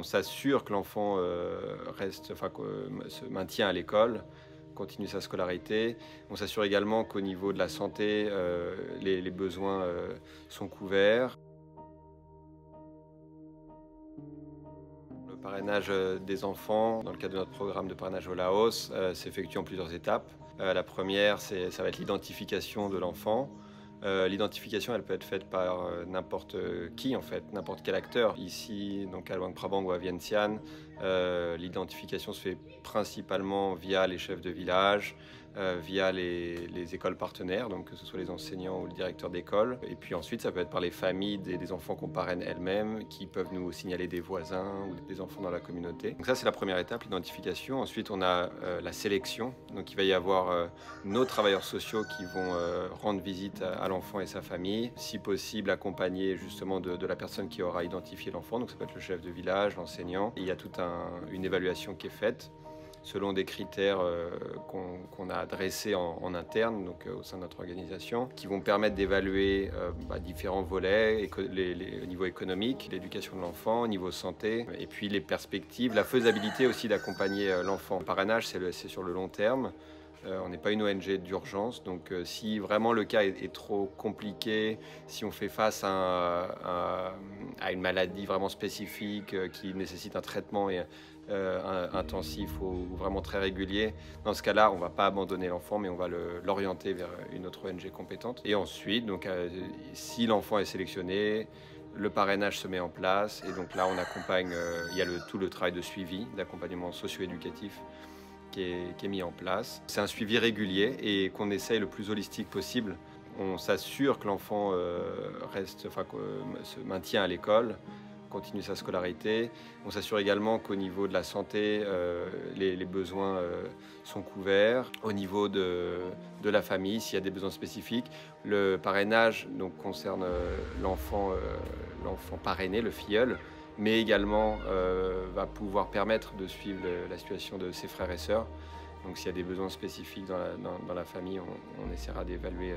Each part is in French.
s'assure que l'enfant se maintient à l'école, continue sa scolarité. On s'assure également qu'au niveau de la santé, les besoins sont couverts. Le parrainage des enfants, dans le cadre de notre programme de parrainage au Laos, s'effectue en plusieurs étapes. La première, ça va être l'identification de l'enfant. L'identification, elle peut être faite par n'importe qui, en fait, n'importe quel acteur. Ici, donc à Luang Prabang ou à Vientiane, l'identification se fait principalement via les chefs de village, via les écoles partenaires, donc que ce soit les enseignants ou le directeur d'école. Et puis ensuite, ça peut être par les familles des enfants qu'on parraine elles-mêmes, qui peuvent nous signaler des voisins ou des enfants dans la communauté. Donc ça, c'est la première étape, l'identification. Ensuite, on a la sélection. Donc il va y avoir nos travailleurs sociaux qui vont rendre visite à l'enfant et sa famille, si possible accompagné justement de la personne qui aura identifié l'enfant. Donc ça peut être le chef de village, l'enseignant. Il y a toute une évaluation qui est faite selon des critères qu'on a dressés en interne, donc au sein de notre organisation, qui vont permettre d'évaluer différents volets, au niveau économique, l'éducation de l'enfant, au niveau santé, et puis les perspectives, la faisabilité aussi d'accompagner l'enfant. Le parrainage, c'est sur le long terme. On n'est pas une ONG d'urgence, donc si vraiment le cas est trop compliqué, si on fait face à une maladie vraiment spécifique qui nécessite un traitement intensif ou vraiment très régulier, dans ce cas-là, on ne va pas abandonner l'enfant, mais on va l'orienter vers une autre ONG compétente. Et ensuite, donc, si l'enfant est sélectionné, le parrainage se met en place, et donc là, on accompagne, il y a tout le travail de suivi, d'accompagnement socio-éducatif, qui est mis en place. C'est un suivi régulier et qu'on essaye le plus holistique possible. On s'assure que l'enfant se maintient à l'école, continue sa scolarité. On s'assure également qu'au niveau de la santé, les besoins sont couverts. Au niveau de la famille, s'il y a des besoins spécifiques, le parrainage donc, concerne l'enfant parrainé, le filleul, mais également va pouvoir permettre de suivre la situation de ses frères et sœurs. Donc s'il y a des besoins spécifiques dans la famille, on essaiera d'évaluer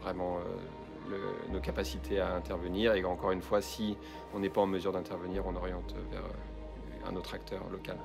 vraiment nos capacités à intervenir. Et encore une fois, si on n'est pas en mesure d'intervenir, on oriente vers un autre acteur local.